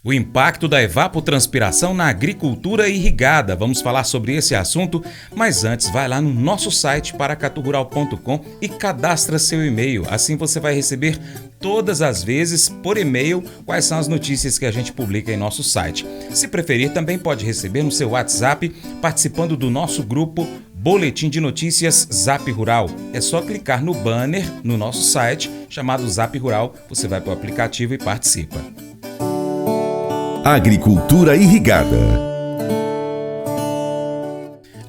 O impacto da evapotranspiração na agricultura irrigada. Vamos falar sobre esse assunto, mas antes vai lá no nosso site paracaturural.com e cadastra seu e-mail. Assim você vai receber todas as vezes por e-mail quais são as notícias que a gente publica em nosso site. Se preferir, também pode receber no seu WhatsApp participando do nosso grupo Boletim de Notícias Zap Rural. É só clicar no banner no nosso site chamado Zap Rural, você vai para o aplicativo e participa. Agricultura irrigada.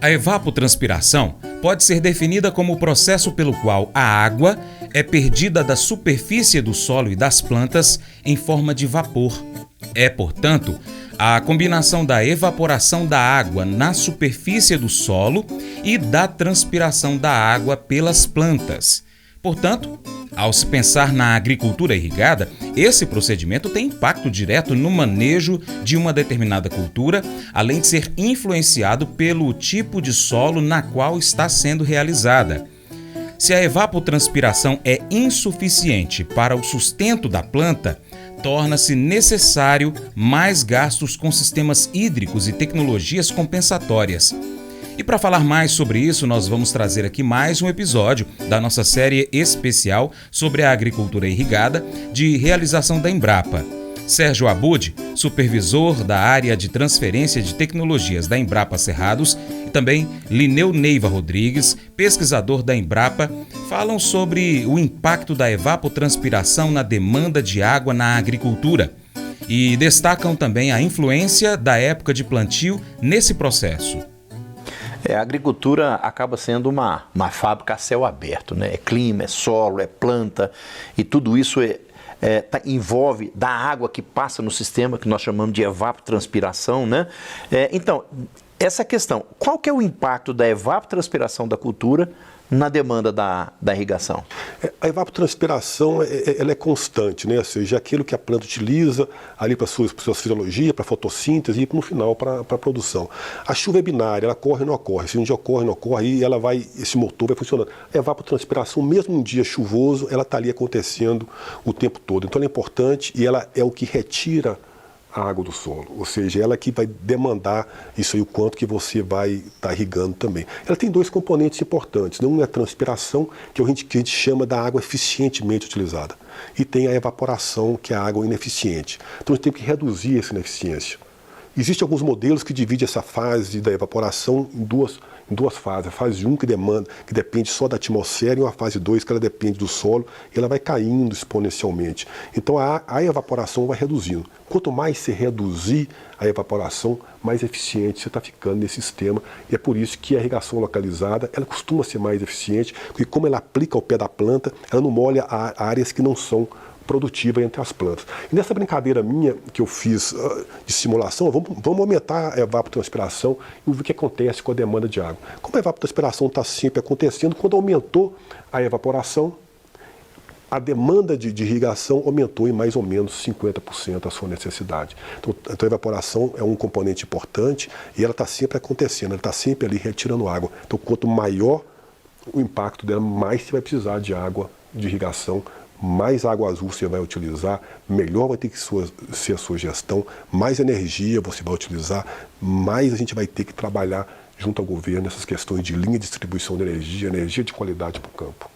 A evapotranspiração pode ser definida como o processo pelo qual a água é perdida da superfície do solo e das plantas em forma de vapor. É, portanto, a combinação da evaporação da água na superfície do solo e da transpiração da água pelas plantas. Portanto, ao se pensar na agricultura irrigada, esse procedimento tem impacto direto no manejo de uma determinada cultura, além de ser influenciado pelo tipo de solo na qual está sendo realizada. Se a evapotranspiração é insuficiente para o sustento da planta, torna-se necessário mais gastos com sistemas hídricos e tecnologias compensatórias. E para falar mais sobre isso, nós vamos trazer aqui mais um episódio da nossa série especial sobre a agricultura irrigada de realização da Embrapa. Sérgio Abud, supervisor da área de transferência de tecnologias da Embrapa Cerrados, e também Lineu Neiva Rodrigues, pesquisador da Embrapa, falam sobre o impacto da evapotranspiração na demanda de água na agricultura e destacam também a influência da época de plantio nesse processo. A agricultura acaba sendo uma fábrica a céu aberto, né? É clima, é solo, é planta, e tudo isso envolve da água que passa no sistema, que nós chamamos de evapotranspiração, né? Então, essa questão, qual que é o impacto da evapotranspiração da cultura na demanda da irrigação? A evapotranspiração ela é constante, né? Ou seja, é aquilo que a planta utiliza ali para sua fisiologia, para a fotossíntese e no final para a produção. A chuva é binária, ela corre ou não ocorre. Se um dia ocorre, não ocorre, aí esse motor vai funcionando. A evapotranspiração, mesmo em dia chuvoso, ela está ali acontecendo o tempo todo. Então ela é importante e ela é o que retira a água do solo, ou seja, ela que vai demandar isso aí, o quanto que você vai estar irrigando também. Ela tem dois componentes importantes, né? Um é a transpiração, que a gente chama da água eficientemente utilizada, e tem a evaporação, que é a água ineficiente. Então a gente tem que reduzir essa ineficiência. Existem alguns modelos que dividem essa fase da evaporação em duas fases. A fase 1 que depende só da atmosfera, e uma fase 2 que ela depende do solo, e ela vai caindo exponencialmente. Então a evaporação vai reduzindo. Quanto mais você reduzir a evaporação, mais eficiente você está ficando nesse sistema. E é por isso que a irrigação localizada ela costuma ser mais eficiente, porque como ela aplica ao pé da planta, ela não molha áreas que não são produtiva entre as plantas. E nessa brincadeira minha que eu fiz de simulação, vamos aumentar a evapotranspiração e ver o que acontece com a demanda de água. Como a evapotranspiração está sempre acontecendo, quando aumentou a evaporação, a demanda de irrigação aumentou em mais ou menos 50% a sua necessidade. Então a evaporação é um componente importante e ela está sempre acontecendo, ela está sempre ali retirando água. Então quanto maior o impacto dela, mais você vai precisar de água de irrigação, mais água azul você vai utilizar, melhor vai ter que ser a sua gestão, mais energia você vai utilizar, mais a gente vai ter que trabalhar junto ao governo nessas questões de linha de distribuição de energia de qualidade para o campo.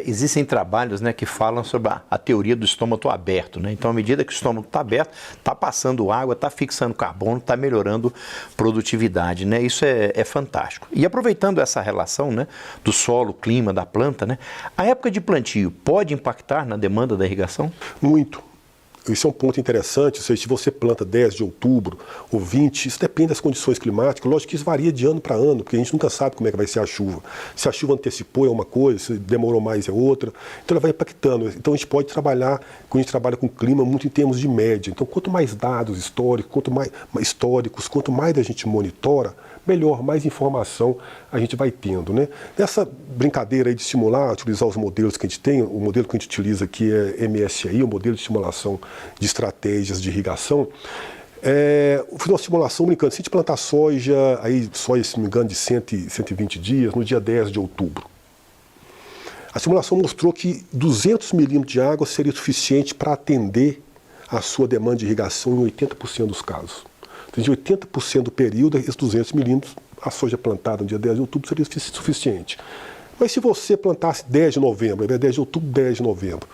Existem trabalhos, né, que falam sobre a teoria do estômago aberto, né? Então, à medida que o estômago está aberto, está passando água, está fixando carbono, está melhorando produtividade, né? Isso é fantástico. E aproveitando essa relação, né, do solo, clima, da planta, né, a época de plantio pode impactar na demanda da irrigação? Muito. Isso é um ponto interessante, ou seja, se você planta 10 de outubro ou 20, isso depende das condições climáticas. Lógico que isso varia de ano para ano, porque a gente nunca sabe como é que vai ser a chuva. Se a chuva antecipou é uma coisa, se demorou mais é outra. Então ela vai impactando. Então a gente pode trabalhar, quando a gente trabalha com clima, muito em termos de média. Então quanto mais dados históricos, quanto mais a gente monitora, melhor, mais informação a gente vai tendo, né? Nessa brincadeira aí de simular, utilizar os modelos que a gente tem, o modelo que a gente utiliza aqui é MSI, o modelo de simulação de estratégias de irrigação. Eu fiz uma simulação brincando, se a gente plantar soja, se não me engano, de 120 dias, no dia 10 de outubro. A simulação mostrou que 200 milímetros de água seria suficiente para atender a sua demanda de irrigação em 80% dos casos. Então, de 80% do período, esses 200 milímetros, a soja plantada no dia 10 de outubro seria suficiente. Mas se você plantasse 10 de novembro, ao invés de 10 de outubro, 10 de novembro,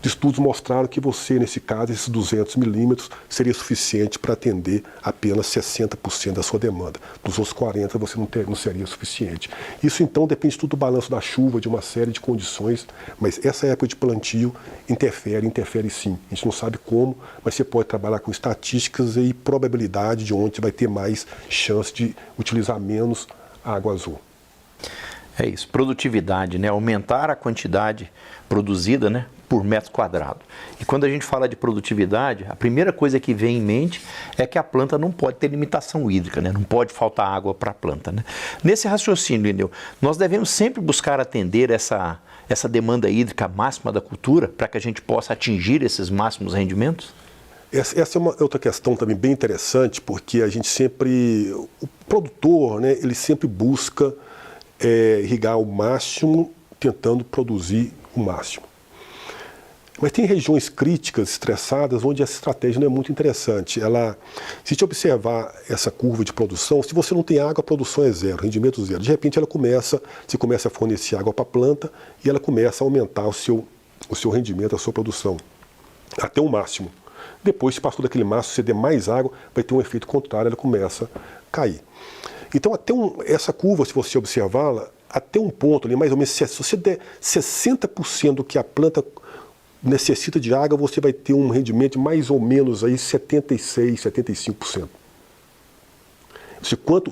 os estudos mostraram que você, nesse caso, esses 200 milímetros seria suficiente para atender apenas 60% da sua demanda. Dos outros 40% você não seria suficiente. Isso, então, depende tudo do balanço da chuva, de uma série de condições, mas essa época de plantio interfere sim. A gente não sabe como, mas você pode trabalhar com estatísticas e probabilidade de onde você vai ter mais chance de utilizar menos água azul. É isso, produtividade, né? Aumentar a quantidade produzida, né, por metro quadrado. E quando a gente fala de produtividade, a primeira coisa que vem em mente é que a planta não pode ter limitação hídrica, né? Não pode faltar água para a planta, né? Nesse raciocínio, Lineu, nós devemos sempre buscar atender essa demanda hídrica máxima da cultura para que a gente possa atingir esses máximos rendimentos? Essa é uma outra questão também bem interessante, porque a gente sempre, o produtor, né, ele sempre busca irrigar o máximo, tentando produzir o máximo. Mas tem regiões críticas, estressadas, onde essa estratégia não é muito interessante. Se a gente observar essa curva de produção, se você não tem água, a produção é zero, rendimento zero. De repente você começa a fornecer água para a planta e ela começa a aumentar o seu rendimento, a sua produção, até o máximo. Depois, se passou daquele máximo, se você der mais água, vai ter um efeito contrário, ela começa a cair. Então, essa curva, se você observá-la, até um ponto ali, mais ou menos, se você der 60% do que a planta necessita de água, você vai ter um rendimento de mais ou menos aí 76%, 75%.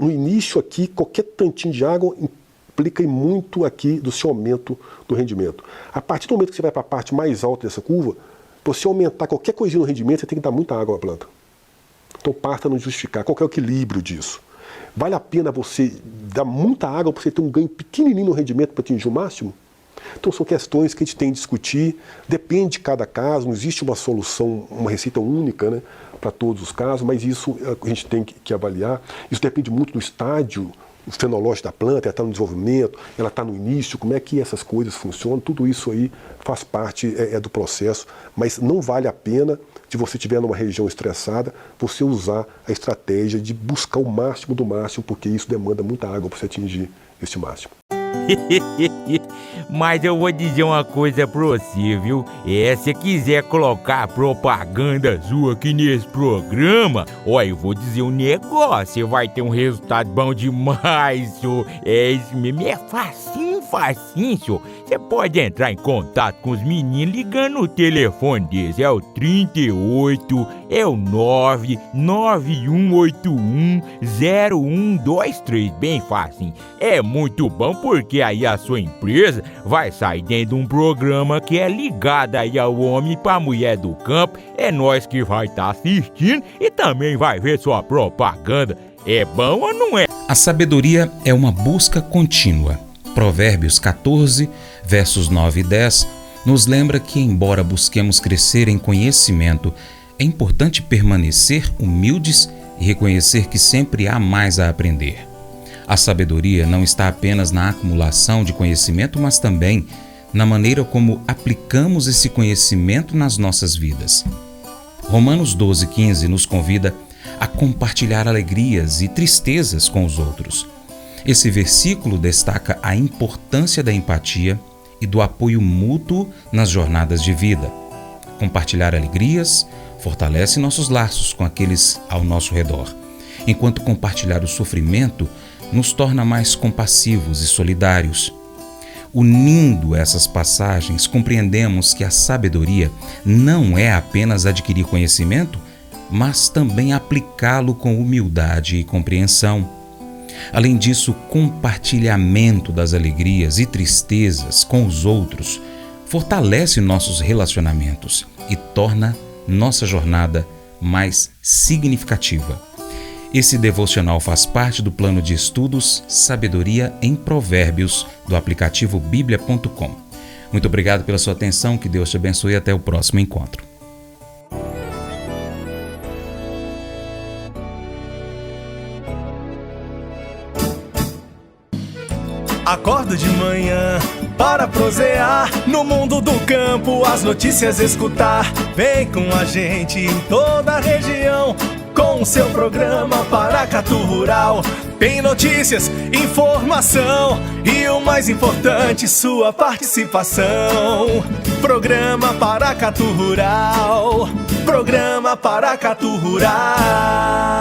No início aqui, qualquer tantinho de água implica em muito aqui do seu aumento do rendimento. A partir do momento que você vai para a parte mais alta dessa curva, para você aumentar qualquer coisinha no rendimento, você tem que dar muita água à planta. Então parta no justificar. Qual que é o equilíbrio disso? Vale a pena você dar muita água para você ter um ganho pequenininho no rendimento para atingir o máximo? Então são questões que a gente tem que discutir, depende de cada caso, não existe uma solução, uma receita única, né, para todos os casos, mas isso a gente tem que avaliar. Isso depende muito do estágio fenológico da planta, ela está no desenvolvimento, ela está no início, como é que essas coisas funcionam, tudo isso aí faz parte do processo, mas não vale a pena, se você estiver numa região estressada, você usar a estratégia de buscar o máximo do máximo, porque isso demanda muita água para você atingir esse máximo. Mas eu vou dizer uma coisa pra você, viu? Se quiser colocar propaganda sua aqui nesse programa, eu vou dizer um negócio, você vai ter um resultado bom demais, senhor. Isso mesmo, é facinho, senhor. Você pode entrar em contato com os meninos ligando o telefone deles, é o 38, é o 991810123, bem facinho. É muito bom porque aí a sua empresa vai sair dentro de um programa que é ligado aí ao homem para a mulher do campo. É nós que vai estar assistindo e também vai ver sua propaganda. É bom ou não é? A sabedoria é uma busca contínua. Provérbios 14, versos 9 e 10, nos lembra que, embora busquemos crescer em conhecimento, é importante permanecer humildes e reconhecer que sempre há mais a aprender. A sabedoria não está apenas na acumulação de conhecimento, mas também na maneira como aplicamos esse conhecimento nas nossas vidas. Romanos 12,15 nos convida a compartilhar alegrias e tristezas com os outros. Esse versículo destaca a importância da empatia e do apoio mútuo nas jornadas de vida. Compartilhar alegrias fortalece nossos laços com aqueles ao nosso redor, enquanto compartilhar o sofrimento nos torna mais compassivos e solidários. Unindo essas passagens, compreendemos que a sabedoria não é apenas adquirir conhecimento, mas também aplicá-lo com humildade e compreensão. Além disso, o compartilhamento das alegrias e tristezas com os outros fortalece nossos relacionamentos e torna nossa jornada mais significativa. Esse devocional faz parte do plano de estudos Sabedoria em Provérbios do aplicativo biblia.com. Muito obrigado pela sua atenção, que Deus te abençoe e até o próximo encontro. Acordo de manhã, para prosear no mundo do campo, as notícias escutar. Vem com a gente em toda a região, com o seu programa Paracatu Rural. Tem notícias, informação e o mais importante, sua participação. Programa Paracatu Rural, programa Paracatu Rural.